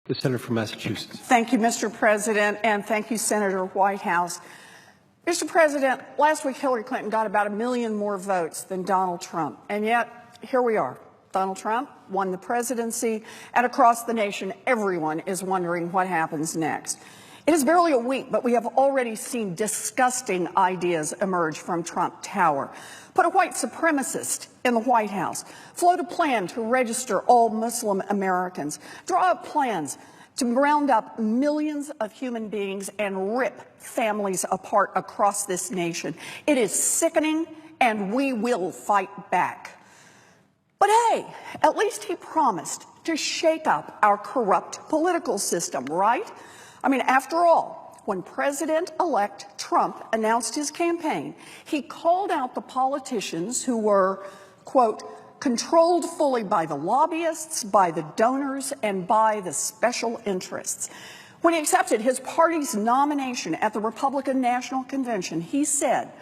The senator from Massachusetts. Thank you, Mr. President, and thank you, Senator Whitehouse. Mr. President, last week Hillary Clinton got about 1 million more votes than Donald Trump, and yet here we are. Donald Trump won the presidency, and across the nation, everyone is wondering what happens next. It is barely a week, but we have already seen disgusting ideas emerge from Trump Tower. Put a white supremacist in the White House, float a plan to register all Muslim Americans, draw up plans to round up millions of human beings and rip families apart across this nation. It is sickening, and we will fight back. But hey, at least he promised to shake up our corrupt political system, right? I mean, after all, when President-elect Trump announced his campaign, he called out the politicians who were, quote, controlled fully by the lobbyists, by the donors, and by the special interests. When he accepted his party's nomination at the Republican National Convention, he said,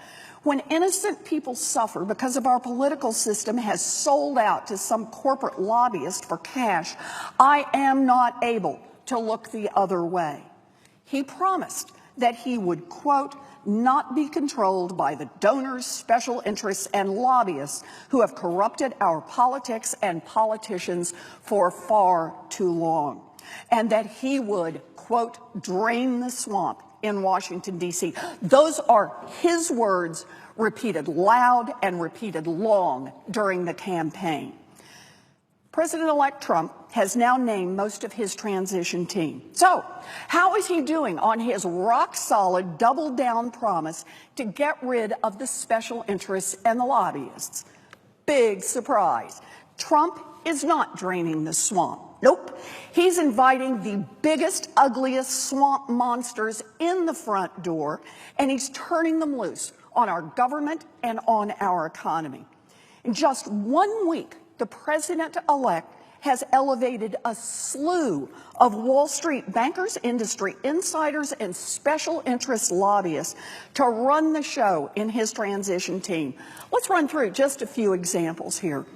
when innocent people suffer because of our political system has sold out to some corporate lobbyist for cash, I am not able to look the other way. He promised that he would, quote, not be controlled by the donors, special interests, and lobbyists who have corrupted our politics and politicians for far too long, and that he would, quote, drain the swamp in Washington, D.C. Those are his words, repeated loud and repeated long during the campaign. President-elect Trump has now named most of his transition team. So, how is he doing on his rock-solid, double-down promise to get rid of the special interests and the lobbyists? Big surprise. Trump is not draining the swamp. Nope. He's inviting the biggest, ugliest swamp monsters in the front door, and he's turning them loose on our government and on our economy. In just 1 week, the president-elect has elevated a slew of Wall Street bankers, industry insiders, and special interest lobbyists to run the show in his transition team. Let's run through just a few examples here.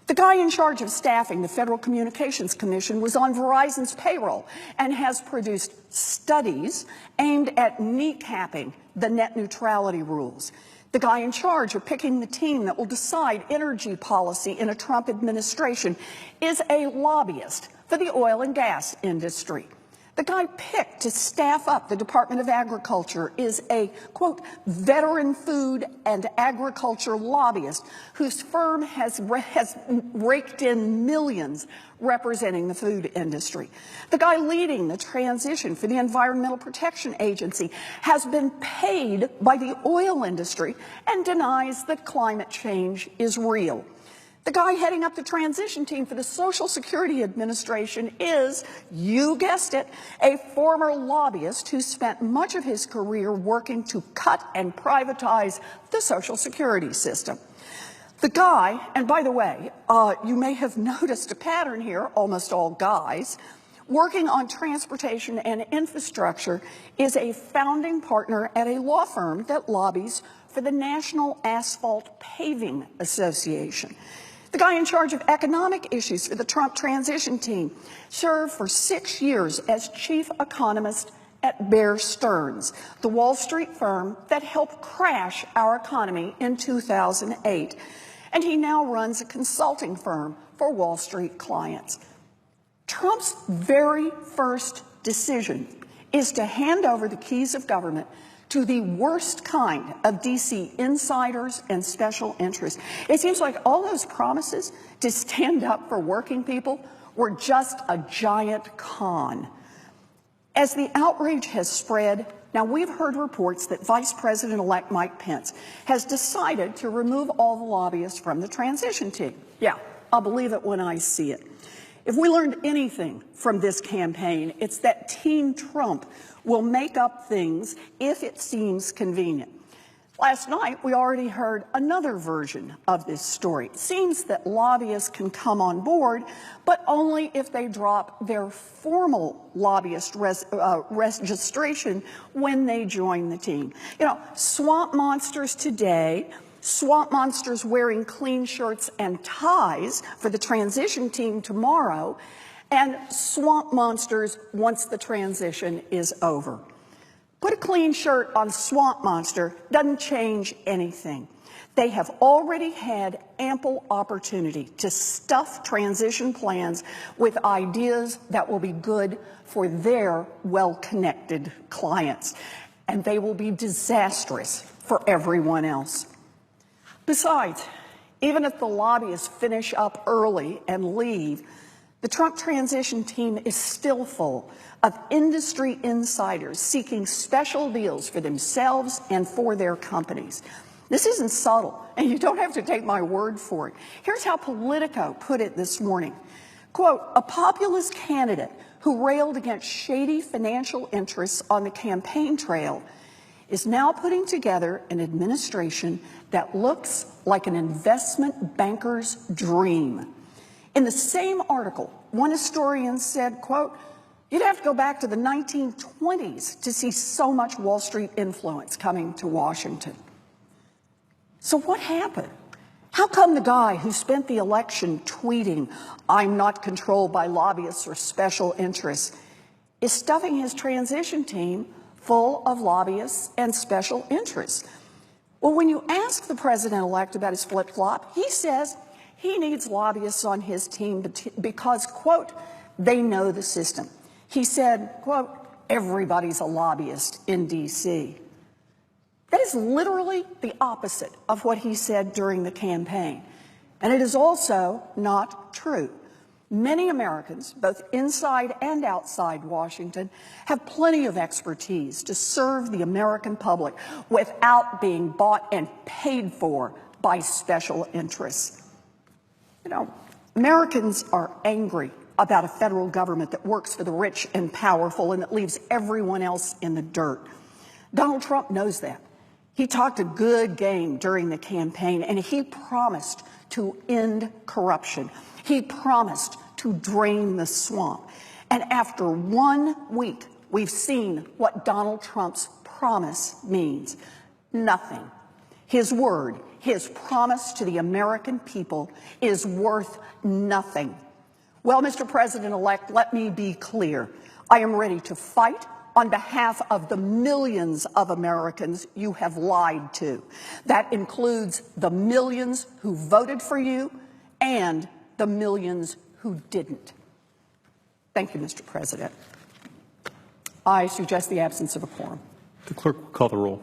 The guy in charge of staffing the Federal Communications Commission was on Verizon's payroll and has produced studies aimed at kneecapping the net neutrality rules. The guy in charge of picking the team that will decide energy policy in a Trump administration is a lobbyist for the oil and gas industry. The guy picked to staff up the Department of Agriculture is a, quote, veteran food and agriculture lobbyist whose firm has raked in millions representing the food industry. The guy leading the transition for the Environmental Protection Agency has been paid by the oil industry and denies that climate change is real. The guy heading up the transition team for the Social Security Administration is, you guessed it, a former lobbyist who spent much of his career working to cut and privatize the Social Security system. The guy, and by the way, you may have noticed a pattern here, almost all guys, working on transportation and infrastructure is a founding partner at a law firm that lobbies for the National Asphalt Paving Association. The guy in charge of economic issues for the Trump transition team served for 6 years as chief economist at Bear Stearns, the Wall Street firm that helped crash our economy in 2008. And he now runs a consulting firm for Wall Street clients. Trump's very first decision is to hand over the keys of government to the worst kind of D.C. insiders and special interests. It seems like all those promises to stand up for working people were just a giant con. As the outrage has spread, now we've heard reports that Vice President-elect Mike Pence has decided to remove all the lobbyists from the transition team. Yeah, I'll believe it when I see it. If we learned anything from this campaign, it's that Team Trump will make up things if it seems convenient. Last night, we already heard another version of this story. It seems that lobbyists can come on board, but only if they drop their formal lobbyist registration when they join the team. You know, swamp monsters today, swamp monsters wearing clean shirts and ties for the transition team tomorrow, and swamp monsters once the transition is over. Put a clean shirt on Swamp Monster doesn't change anything. They have already had ample opportunity to stuff transition plans with ideas that will be good for their well-connected clients, and they will be disastrous for everyone else. Besides, even if the lobbyists finish up early and leave, the Trump transition team is still full of industry insiders seeking special deals for themselves and for their companies. This isn't subtle, and you don't have to take my word for it. Here's how Politico put it this morning. Quote, a populist candidate who railed against shady financial interests on the campaign trail is now putting together an administration that looks like an investment banker's dream. In the same article, one historian said, quote, you'd have to go back to the 1920s to see so much Wall Street influence coming to Washington. So what happened? How come the guy who spent the election tweeting, I'm not controlled by lobbyists or special interests, is stuffing his transition team full of lobbyists and special interests? Well, when you ask the president-elect about his flip-flop, he says he needs lobbyists on his team because, quote, they know the system. He said, quote, everybody's a lobbyist in D.C. That is literally the opposite of what he said during the campaign. And it is also not true. Many Americans, both inside and outside Washington, have plenty of expertise to serve the American public without being bought and paid for by special interests. You know, Americans are angry about a federal government that works for the rich and powerful and that leaves everyone else in the dirt. Donald Trump knows that. He talked a good game during the campaign, and he promised to end corruption. He promised to drain the swamp. And after 1 week, we've seen what Donald Trump's promise means. Nothing. His word, his promise to the American people is worth nothing. Well, Mr. President-elect, let me be clear. I am ready to fight on behalf of the millions of Americans you have lied to. That includes the millions who voted for you and the millions who didn't. Thank you, Mr. President. I suggest the absence of a quorum. The clerk will call the roll.